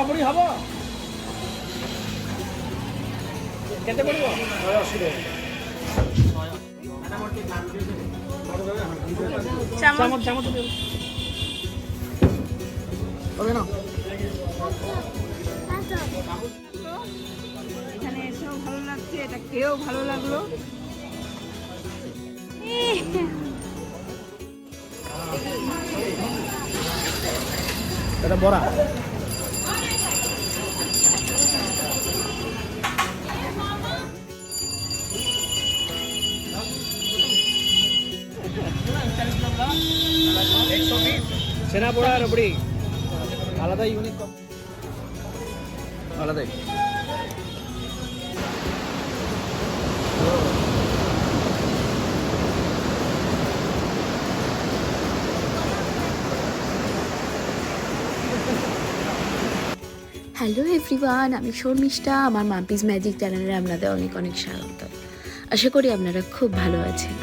পাপড়ি হব কেটে পড়ব চামচ চামচ হবে না এখানে এসেও ভালো লাগছে, এটা খেয়েও ভালো লাগলো। এটা বড়া সেনা বড়া রবড়ি আলাদা ইউনিক আলাদাই হ্যালো এভরিওয়ান, আমি শর্মিষ্ঠা। আমার মাম্পিস ম্যাজিক চ্যানেলে আপনাদের অনেক অনেক স্বাগত। আশা করি আপনারা খুব ভালো আছেন।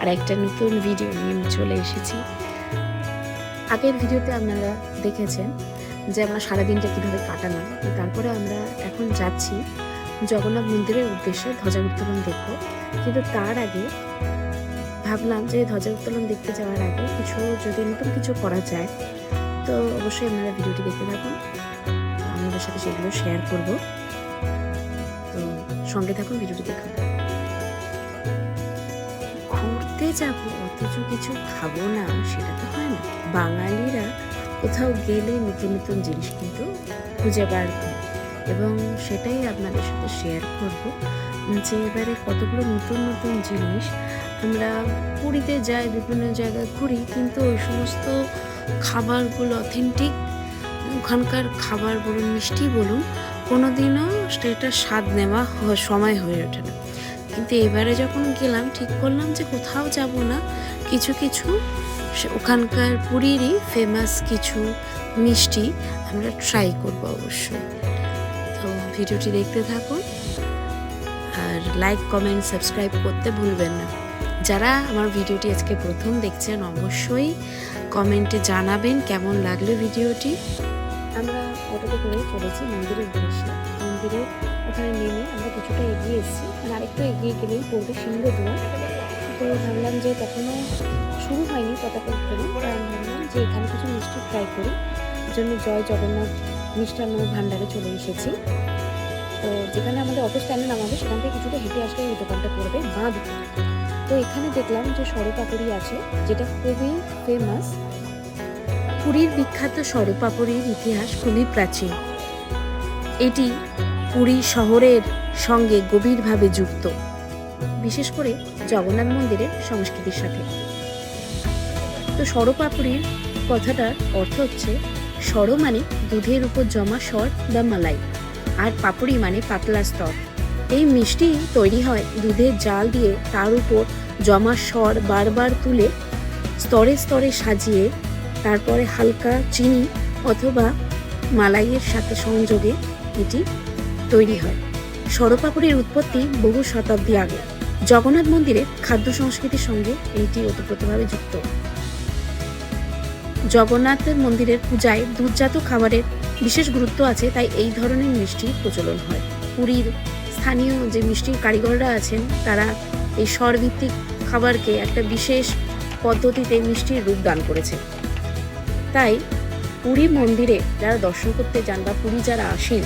আর একটা নতুন ভিডিও নিয়ে চলে এসেছি। আগের ভিডিওতে আপনারা দেখেছেন যে আমরা সারাদিনটা কীভাবে কাটালাম। তারপরে আমরা এখন যাচ্ছি জগন্নাথ মন্দিরের উদ্দেশ্যে ধ্বজা উত্তোলন দেখব। কিন্তু তার আগে ভাবলাম যে ধ্বজা উত্তোলন দেখতে যাওয়ার আগে কিছু যদি নতুন কিছু করা যায় তো অবশ্যই আপনারা ভিডিওটি দেখতে থাকুন। আপনাদের সাথে সেগুলো শেয়ার করব, তো সঙ্গে থাকুন, ভিডিওটি দেখুন। ঘুরতে যাব অথচ কিছু খাবো না, সেটা তো হয় না। বাঙালিরা কোথাও গেলে নতুন নতুন জিনিস কিন্তু খুঁজে বার করে, এবং সেটাই আপনাদের সাথে শেয়ার করব যে এবারে কতগুলো নতুন নতুন জিনিস। আমরা পুরীতে যাই, বিভিন্ন জায়গায় ঘুরি, কিন্তু ওই সমস্ত খাবারগুলো অথেন্টিক ওখানকার খাবার বলুন, মিষ্টি বলুন, কোনোদিনও সেটা স্বাদ নেওয়া সময় হয়ে ওঠে না। কিন্তু এবারে যখন গেলাম ঠিক করলাম যে কোথাও যাব না, কিছু কিছু ওখানকার পুরীরই ফেমাস কিছু মিষ্টি আমরা ট্রাই করব অবশ্যই। তো ভিডিওটি দেখতে থাকুন আর লাইক কমেন্ট সাবস্ক্রাইব করতে ভুলবেন না। যারা আমার ভিডিওটি আজকে প্রথম দেখছেন অবশ্যই কমেন্টে জানাবেন কেমন লাগলো ভিডিওটি। আমরা অটোতে করে চলেছি মন্দিরের উদ্দেশ্যে। মন্দিরের ওখানে নেমে আমরা কিছুটা এগিয়ে এসেছি, আর আরেকটু এগিয়ে গেলেই পড়বে সিংহদুয়ার। তো ভাবলাম যে তখনও শুরু হয়নি পতাকা উত্তোলন, তাই আমি ভাবলাম যে এখানে কিছু মিষ্টি ট্রাই করি। জন্য জয় জগন্নাথ মিষ্টান্ন ভাণ্ডারে চলে এসেছি। তো যেখানে আমাদের অটো স্ট্যান্ডে নামাবে সেখান থেকে কিছুটা হেঁটে আসলে এই দোকানটা পড়বে বাঁ দিকে। তো এখানে দেখলাম যে সরপাপড়ি আছে, যেটা খুবই ফেমাস। পুরীর বিখ্যাত সরপাপড়ির ইতিহাস খুবই প্রাচীন। এটি পুরী শহরের সঙ্গে গভীরভাবে যুক্ত, বিশেষ করে জগন্নাথ মন্দিরের সংস্কৃতির সাথে। তো সরপাপড়ির কথাটার অর্থ হচ্ছে সর মানে দুধের উপর জমা সর বা মালাই, আর পাপড়ি মানে পাতলা স্তর। এই মিষ্টি তৈরি হয় দুধের জাল দিয়ে তার উপর জমা সর বারবার তুলে স্তরে স্তরে সাজিয়ে তারপরে হালকা চিনি অথবা মালাইয়ের সাথে সংযোগে এটি তৈরি হয়। সরপাপড়ির উৎপত্তি বহু শতাব্দী আগে। জগন্নাথ মন্দিরের খাদ্য সংস্কৃতির সঙ্গে এটি ওতপ্রোতভাবে যুক্ত। জগন্নাথের মন্দিরের পূজায় দুধজাত খাবারের বিশেষ গুরুত্ব আছে, তাই এই ধরনের মিষ্টির প্রচলন হয়। পুরীর স্থানীয় যে মিষ্টির কারিগররা আছেন তারা এই স্বরভিত্তিক খাবারকে একটা বিশেষ পদ্ধতিতে মিষ্টির রূপ দান করেছে। তাই পুরী মন্দিরে যারা দর্শন করতে যান বা পুরী যারা আসেন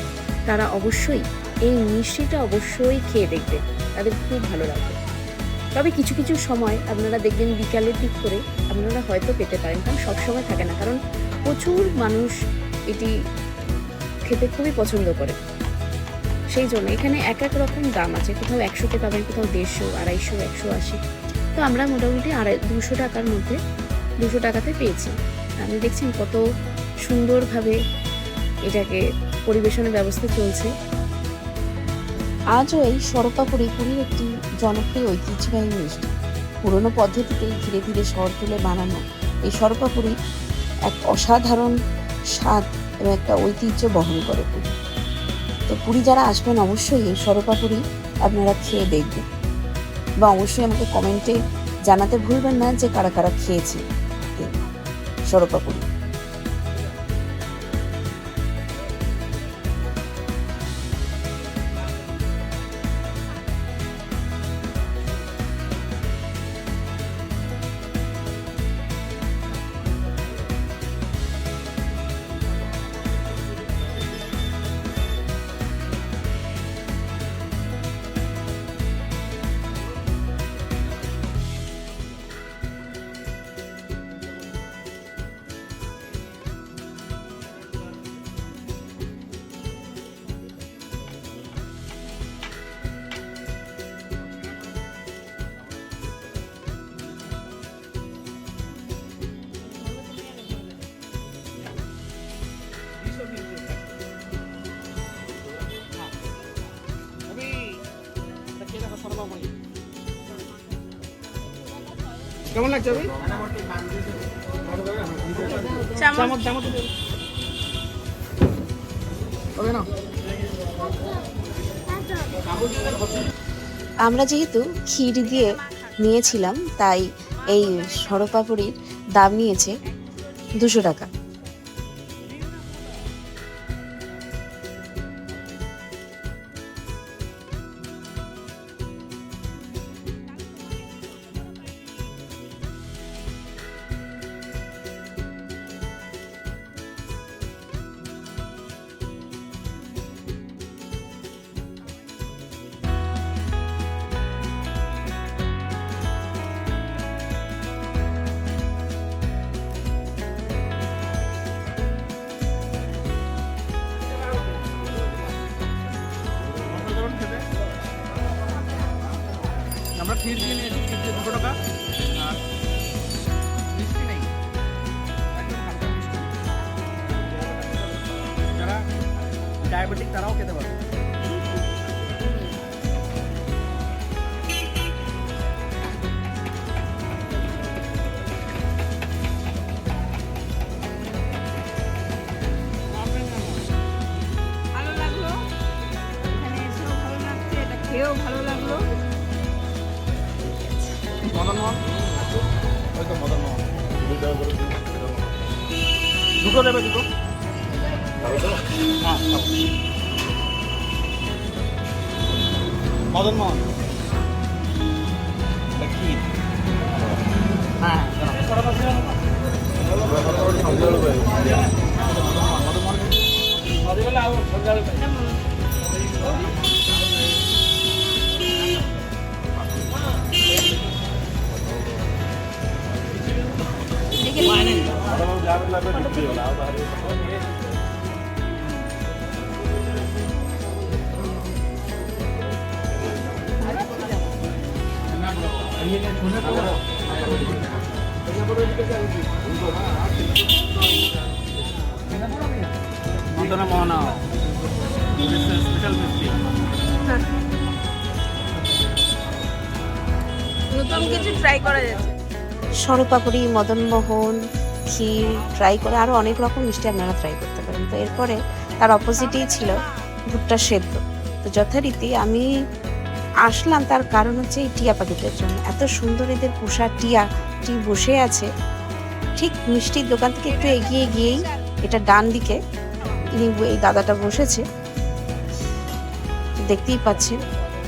তারা অবশ্যই এই মিষ্টিটা অবশ্যই খেয়ে দেখবেন, তাদের খুব ভালো লাগবে। তবে কিছু কিছু সময় আপনারা দেখবেন বিকালের দিক করে আপনারা হয়তো পেতে পারেন, কারণ সবসময় থাকে না, কারণ প্রচুর মানুষ এটি খেতে খুবই পছন্দ করে। সেই জন্য এখানে এক এক রকম দাম আছে, কোথাও 100-তে পাবেন, কোথাও 150, 250, 180। তো আমরা মোটামুটি 200 টাকার মধ্যে 200 টাকাতে পেয়েছি। আপনি দেখছেন কত সুন্দরভাবে এটাকে পরিবেশনের ব্যবস্থা চলছে। আজও এই সরপাপড়ি পুরীর একটি জনপ্রিয় ঐতিহ্যবাহী মিষ্টি। পুরনো পদ্ধতিতেই ধীরে ধীরে সর তুলে বানানো এই সরপাপড়ি এক অসাধারণ স্বাদ এবং একটা ঐতিহ্য বহন করে পুরী। তো পুরী যারা আসবেন অবশ্যই এই সরপাপড়ি আপনারা খেয়ে দেখবেন, বা অবশ্যই আমাকে কমেন্টে জানাতে ভুলবেন না যে কারা কারা খেয়েছে সরপাপড়ি। কেমন লাগছে ভাই? চামচ চামচ হবে না? আমরা যেহেতু ক্ষীর দিয়ে নিয়েছিলাম তাই এই সরপাপড়ির দাম নিয়েছে 200 টাকা। আমরা ক্ষীর দিয়ে নিয়েছি, ক্ষীর দিয়ে 200 টাকা। আর মিষ্টি নেই, একদম হালকা মিষ্টি। যারা ডায়াবেটিক তারাও খেতে পারবে। ভালো লাগলো, এখানে এসেও ভালো লাগছে, এটা খেয়েও ভালো লাগলো। মদন মোহন, ওই তো মদন মোহন। দুটো দেবে, দুটো। হ্যাঁ, মদন মোহন। এটা ক্ষীর। হ্যাঁ, মদন মোহন স্পেশাল মিষ্টি। নতুন কিছু ট্রাই করা যাচ্ছে। সরপাপড়ি, মদনমোহন, ক্ষীর ট্রাই করে আরও অনেক রকম মিষ্টি আপনারা ট্রাই করতে পারেন। তো এরপরে তার অপোজিটেই ছিল ভুট্টা সেদ্ধ। তো যথারীতি আমি আসলাম, তার কারণ হচ্ছে এই টিয়া পাখিদের জন্য। এত সুন্দর এদের পোষা টিয়াটি বসে আছে ঠিক মিষ্টির দোকান থেকে একটু এগিয়ে গিয়েই, এটা ডান দিকে এই দাদাটা বসেছে, দেখতেই পাচ্ছেন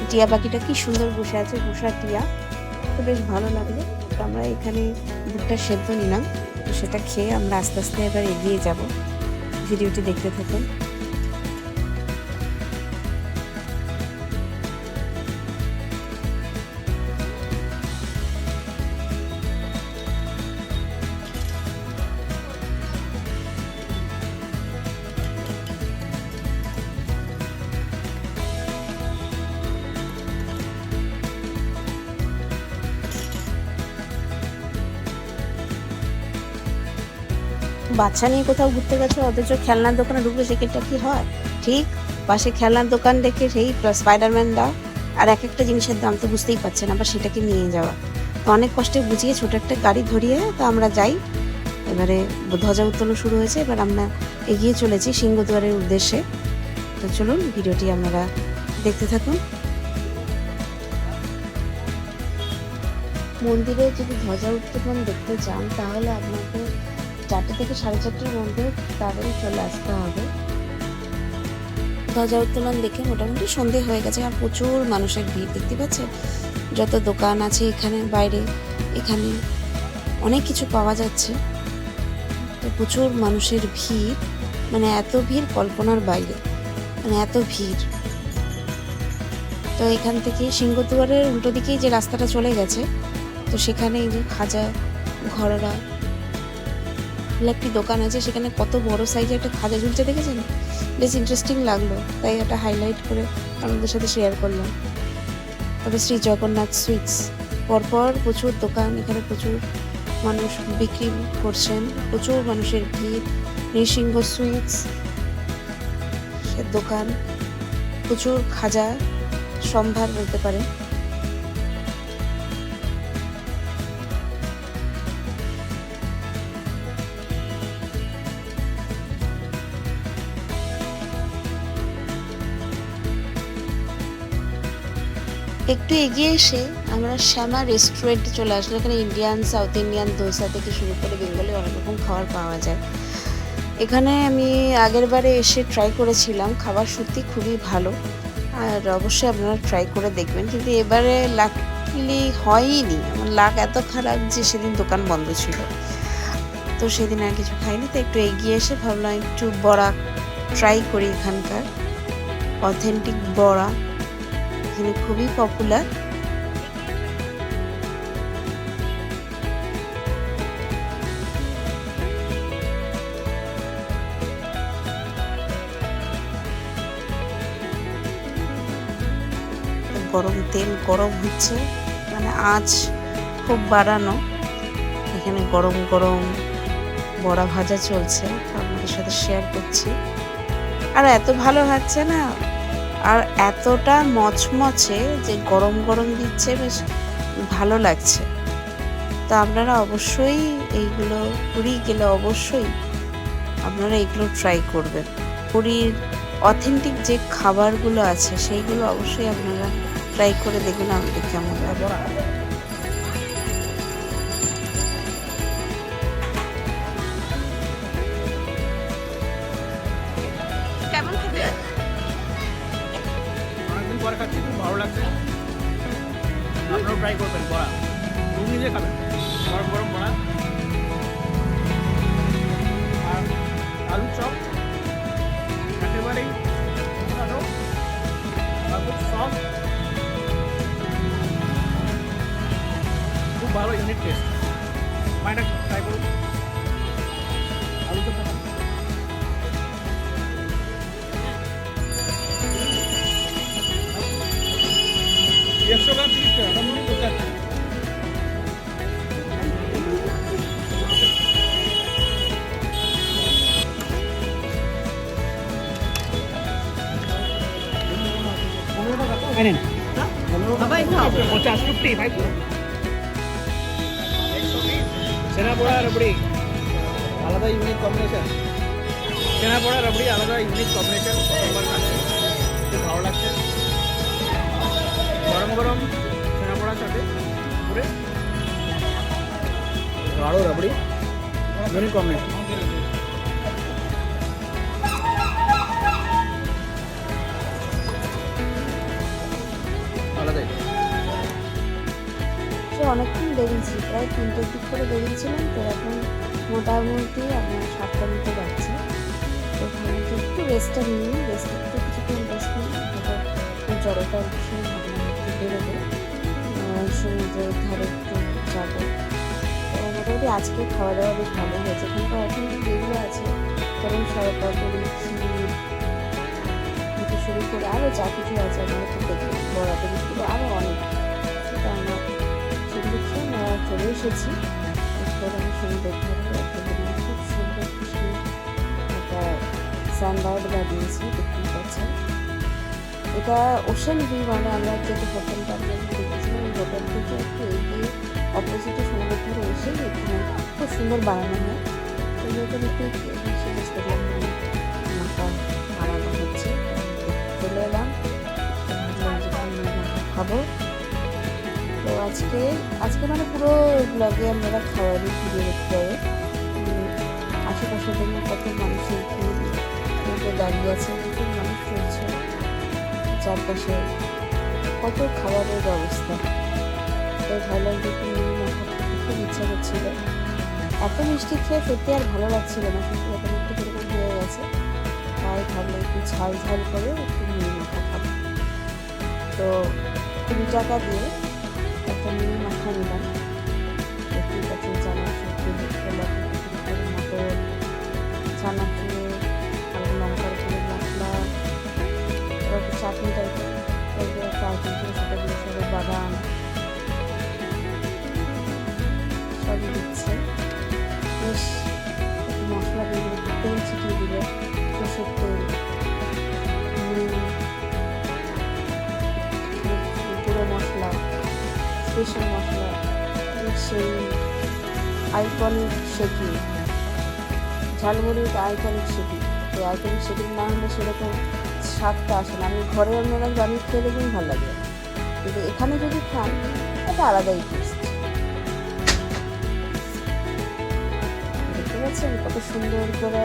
টিয়া পাখিটা কি সুন্দর বসে আছে, পোষা টিয়া। তো বেশ ভালো লাগলো। তো আমরা এখানে ভুট্টা সেদ্ধ নিলাম, তো সেটা খেয়ে আমরা আস্তে আস্তে এবার এগিয়ে যাব। ভিডিওটি দেখতে থাকুন। বাচ্চা নিয়ে কোথাও ঘুরতে গেছে, অথচ খেলনার দোকানে ঢুকলে সেটা কি হয়? ঠিক পাশে খেলনার দোকান দেখে সেই স্পাইডারম্যান দাও, আর এক একটা জিনিসের দাম তো বুঝতেই পারছেন, আবার সেটাকে নিয়ে যাওয়া। তো অনেক কষ্টে বুঝিয়ে ছোট একটা গাড়ি ধরিয়ে তো আমরা যাই। এবারে ধ্বজা উত্তোলন শুরু হয়েছে, এবার আমরা এগিয়ে চলেছি সিংহদুয়ারের উদ্দেশ্যে। তো চলুন ভিডিওটি আপনারা দেখতে থাকুন। মন্দিরে যদি ধ্বজা উত্তোলন দেখতে চান তাহলে আপনাকে 4টে থেকে 4:30টার মধ্যে তাড়াতাড়ি চলে আসতে হবে। ধ্বজা উত্তোলন দেখে মোটামুটি সন্ধে হয়ে গেছে, আর প্রচুর মানুষের ভিড় দেখতে পাচ্ছেন। যত দোকান আছে এখানে, বাইরে এখানে অনেক কিছু পাওয়া যাচ্ছে। তো প্রচুর মানুষের ভিড়, মানে এত ভিড় কল্পনার বাইরে, মানে এত ভিড়। তো এখান থেকে সিংহদুয়ারের উল্টো দিকেই যে রাস্তাটা চলে গেছে, তো সেখানে এই যে খাজা ঘররা একটি দোকান আছে, সেখানে কত বড় সাইজে একটা খাজা ঝুলছে দেখেছেন? বেশ ইন্টারেস্টিং লাগলো, তাই এটা হাইলাইট করে আপনাদের সাথে শেয়ার করলাম। তবে শ্রী জগন্নাথ সুইটস, পরপর প্রচুর দোকান, এখানে প্রচুর মানুষ বিক্রি করছেন, প্রচুর মানুষের ভিড়। নৃসিংহ সুইটস সে দোকান, প্রচুর খাজা সম্ভার বলতে পারে। একটু এগিয়ে এসে আমরা শ্যামা রেস্টুরেন্টে চলে আসলো। এখানে ইন্ডিয়ান, সাউথ ইন্ডিয়ান, দোসা থেকে শুরু করে বেঙ্গলি অনেক রকম খাবার পাওয়া যায়। এখানে আমি আগের বারে এসে ট্রাই করেছিলাম, খাবার সত্যি খুবই ভালো, আর অবশ্যই আপনারা ট্রাই করে দেখবেন। কিন্তু এবারে লাকিলি হয়নি, আমার লাক এত খারাপ যে সেদিন দোকান বন্ধ ছিল, তো সেদিন আর কিছু খাইনি। তো একটু এগিয়ে এসে ভাবলাম একটু বড়া ট্রাই করি। এখানকার অথেন্টিক বড়া এখানে খুবই পপুলার। গরম তেল গরম হচ্ছে, মানে আঁচ খুব বাড়ানো। এখানে গরম গরম বড়া ভাজা চলছে, আপনাদের সাথে শেয়ার করছি। আর এত ভালো হচ্ছে না, আর এতটা মচমচে যে গরম গরম দিচ্ছে, বেশ ভালো লাগছে। তো আপনারা অবশ্যই এইগুলো, পুরী গেলে অবশ্যই আপনারা এগুলো ট্রাই করবেন। পুরীর অথেন্টিক যে খাবারগুলো আছে সেইগুলো অবশ্যই আপনারা ট্রাই করে দেখবেন আমাদের কেমন লাগে। কেমন খেতে? অনেকদিন পরে খাচ্ছি, খুব ভালো লাগছে। আপনারাও ট্রাই করবেন বড়া, রুম নিজে খাবেন। গরম গরম বড়া আর আলু চপ একেবারেই ভালো আর খুব সফট, খুব ভালো ইউনিক টেস্ট। মাইটা ট্রাই করুন আলু চপ। 100 গ্রাম 30 টাকা, দাম নিয়ে কোথায়? নেন 50 55 চেনা পোড়া রবড়ি আলাদা ইউনিক কম্বিনেশন। চেনা পোড়া রবড়ি আলাদা ইউনিক কম্বিনেশন, প্রথমবার খাচ্ছি, খুব ভালো লাগছে। গরম গরম চেনা পোড়ার সাথে পুরে গাঢ় রাবড়ি, ইউনিক কম্বিনেশন। আলাদাই। সে অনেকক্ষণ বেরিয়েছি, প্রায় 3টের দিক করে বেরিয়েছিলাম, তো এখন মোটামুটি আপনার 7টার মতো যাচ্ছি। তো ভাবলাম যে একটু রেস্টটা নিই, রেস্টটা একটু কিছুক্ষণ রেস্ট নিই, জড়তা উঠছে, ভাবলাম একটু বেরোবো, সমুদ্রের ধারে একটু যাবো। তো মোটামুটি আজকে খাওয়া দাওয়া বেশ ভালো হয়েছে। এখানকার অথেন্টিক যেগুলো আছে, ধরুন সরকারি ক্ষীর থেকে শুরু করে আরও যা কিছু আছে আপনারা তো দেখবেন, বড়া থেকে শুরু আরও অনেক, সেটা আমরা সেগুলো খেয়ে আমরা চলে এসেছি। এরপর আমি সমুদ্রের ধারে খুব সুন্দর খুশি একটা সানলাইট বানিয়েছি, দেখতেই পাচ্ছেন। এটা ওশেন ভিউ, মানে আমরা যেটা হোটেলটা আমরা দেখেছিলাম, হোটেল থেকে একটু এগিয়ে অপোজিটে সমুদ্রের ধারে এসেই এখানে খুব সুন্দর বানানো হয়। তো এটা দেখতে স্টেডিয়াম মাথা বানানো হচ্ছে, চলে এলাম, খাবো। তো আজকে মানে পুরো ব্লগে আপনারা খাওয়ারই ভিডিও দেখতে হবে। আশেপাশে দেখুন কত মানুষের ভিড়, দাঁড়িয়ে আছে, প্রচুর মানুষ চলছে চারপাশে, কত খাবারের ব্যবস্থা। তাই ভাবলাম যে একটু মুড়ি মাখা খেতে খুব ইচ্ছা করছিল। এত মিষ্টি খেয়ে সত্যি আর ভালো লাগছিল না, কিন্তু এখন একটু কিরকম হয়ে গেছে, তাই ভাবলাম একটু ঝাল ঝাল করে একটু মুড়ি মাখা খাবো। তো 20 টাকা দিয়ে একটা মুড়ি মাখা নিলাম। দেখতেই পাচ্ছেন চানাচুর, ছোলা থেকে শুরু করে মটর, চানাচুর, কালো লঙ্কার গুঁড়ো, মশলা, এবার একটু চাটনি টাইপের একটা আইটেম ছিল, সেটা দিয়েছিল বাদাম, সবই দিচ্ছে। বেশ একটু মশলা দিয়ে একটু তেল ছিটিয়ে দিল, সরষের তেল, গুঁড়ো মশলা, স্পেশাল মশলা, সেই আইকনিক সেটি, ঝালমুড়ির আইকনিক সেটি। এই আইকনিক সেটির না হলে সেরকম স্বাদটা আসে না। আমি ঘরে আপনারা বানিয়ে খেয়ে দেখুন, ভালো লাগে। কিন্তু এখানে যদি খান এটা আলাদাই টেস্ট। দেখতে পাচ্ছেন কত সুন্দর করে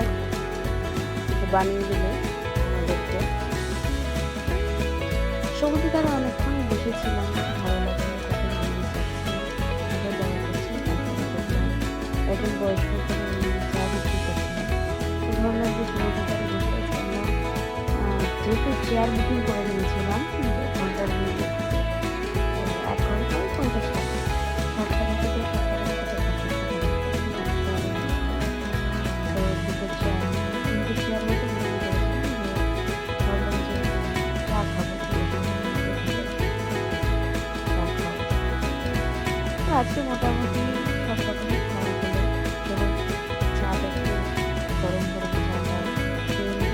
বানিয়ে দিল আমাদেরকে। সমুদ্রের ধারে অনেকক্ষণ বসেছিলাম, ভালো লাগলো, কত মানুষ একজন বয়স্ক করে চা বিক্রি করছিলাম। তো ভাবলাম যে সমুদ্রের ধারে বসে আছি আমরা, যেহেতু চেয়ার বুকিং করে নিয়েছিলাম ঘন্টার মধ্যে 1 ঘন্টায় 50 টাকা, 60 টাকা থেকে 70 টাকা তো দুটো চেয়ার 3টে চেয়ার মতো বুকিং করেছিলাম। ভাবলাম যে চা খাবো, চা খাবো। তো আজকে মোটামুটি সব রকমের খাওয়া হলো। চলো চাটা একটু গরম গরম চাটা খেয়ে নিই।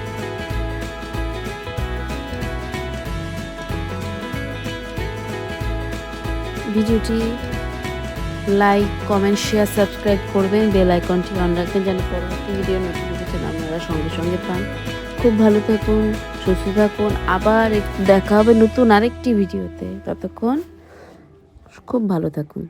ভিডিওটি লাইক, কমেন্ট, শেয়ার, সাবস্ক্রাইব করবেন, বেল আইকনটি অন রাখবেন যেন পরবর্তী ভিডিও নোটিফিকেশন আপনারা সঙ্গে সঙ্গে পান। খুব ভালো থাকুন, সুস্থ থাকুন, আবার দেখা হবে নতুন আরেকটি ভিডিওতে। ততক্ষণ খুব ভালো থাকুন।